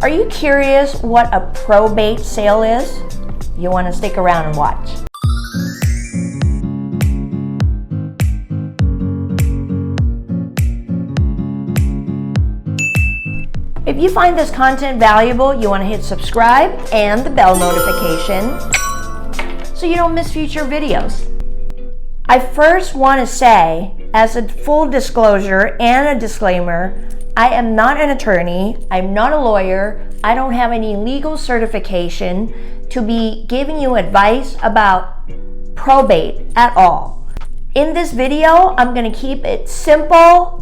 Are you curious what a probate sale is? You want to stick around and watch. If you find this content valuable, you want to hit subscribe and the bell notification so you don't miss future videos. I first want to say, as a full disclosure and a disclaimer, I am not an attorney, I'm not a lawyer, I don't have any legal certification to be giving you advice about probate at all. In this video, I'm going to keep it simple,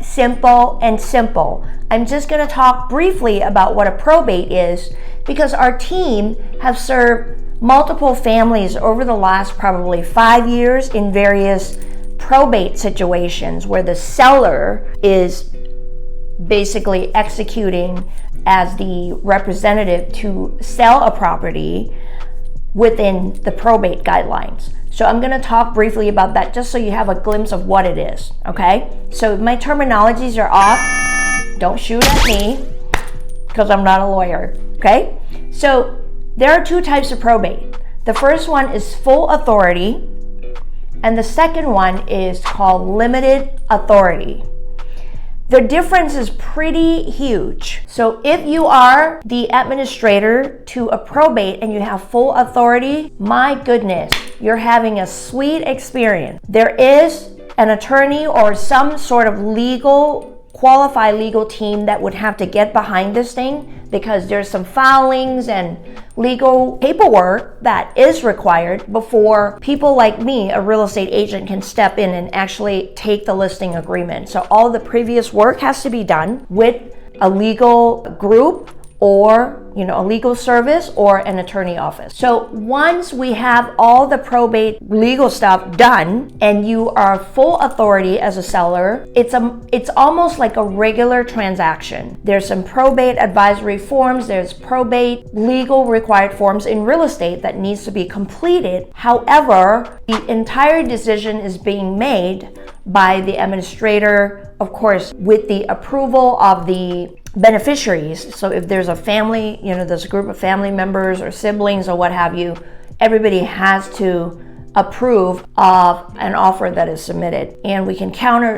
and simple. I'm just going to talk briefly about what a probate is because our team have served multiple families over the last probably 5 years in various probate situations where the seller is basically executing as the representative to sell a property within the probate guidelines. So I'm going to talk briefly about that just so you have a glimpse of what it is, okay? So if my terminologies are off, don't shoot at me because I'm not a lawyer, okay? So there are two types of probate. The first one is full authority, and the second one is called limited authority. The difference is pretty huge. So if you are the administrator to a probate and you have full authority, my goodness, you're having a sweet experience. There is an attorney or some sort of qualified legal team that would have to get behind this thing because there's some filings and legal paperwork that is required before people like me, a real estate agent, can step in and actually take the listing agreement. So all the previous work has to be done with a legal group or a legal service or an attorney office. So once we have all the probate legal stuff done and you are full authority as a seller, it's almost like a regular transaction. There's some probate advisory forms, there's probate legal required forms in real estate that needs to be completed. However, the entire decision is being made by the administrator, of course, with the approval of the beneficiaries. So if there's a family, there's a group of family members or siblings or what have you, everybody has to approve of an offer that is submitted. And we can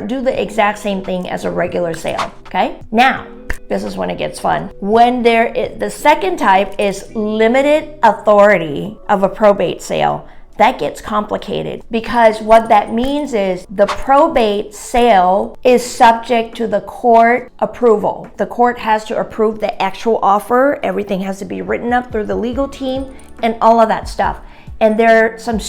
do the exact same thing as a regular sale, okay? Now, this is when it gets fun. The second type is limited authority of a probate sale. That gets complicated because what that means is the probate sale is subject to the court approval. The court has to approve the actual offer. Everything has to be written up through the legal team and all of that stuff. And there are some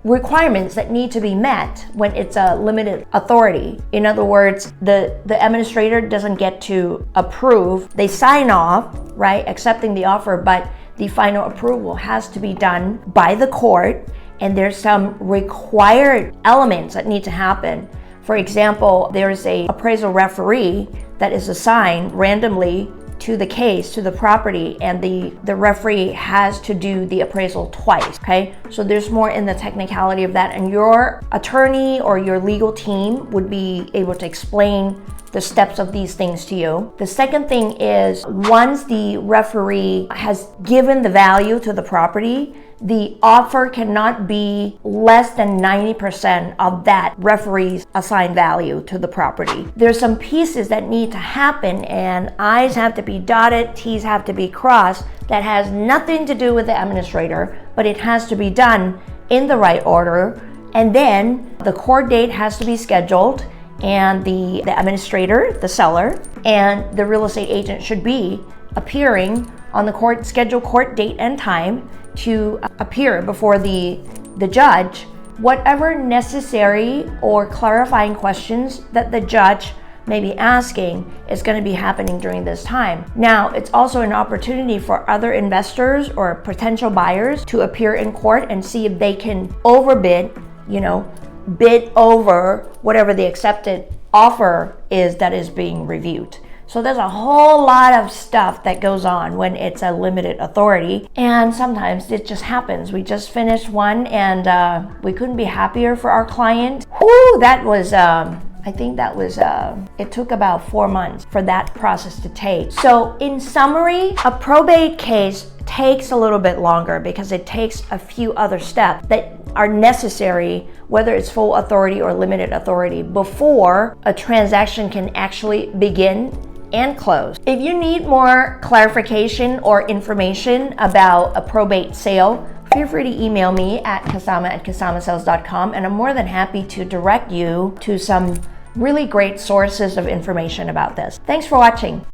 requirements that need to be met when it's a limited authority. In other words, the administrator doesn't get to approve. They sign off, right, accepting the offer, but the final approval has to be done by the court, and there's some required elements that need to happen. For example, there's an appraisal referee that is assigned randomly to the case, to the property, and the referee has to do the appraisal twice, okay? So there's more in the technicality of that, and your attorney or your legal team would be able to explain the steps of these things to you. The second thing is once the referee has given the value to the property, the offer cannot be less than 90% of that referee's assigned value to the property. There's some pieces that need to happen and I's have to be dotted, T's have to be crossed. That has nothing to do with the administrator, but it has to be done in the right order. And then the court date has to be scheduled, and the administrator, the seller, and the real estate agent should be appearing on the scheduled court date and time to appear before the judge. Whatever necessary or clarifying questions that the judge may be asking is going to be happening during this time. Now, it's also an opportunity for other investors or potential buyers to appear in court and see if they can overbid, bid over whatever the accepted offer is that is being reviewed. So there's a whole lot of stuff that goes on when it's a limited authority, and sometimes it just happens. We just finished one and we couldn't be happier for our client. Ooh, that was, I I think that was, it took about 4 months for that process to take. So in summary, a probate case takes a little bit longer because it takes a few other steps that are necessary, whether it's full authority or limited authority, before a transaction can actually begin and close. If you need more clarification or information about a probate sale, feel free to email me at kasama@kasamasales.com, and I'm more than happy to direct you to some really great sources of information about this. Thanks for watching.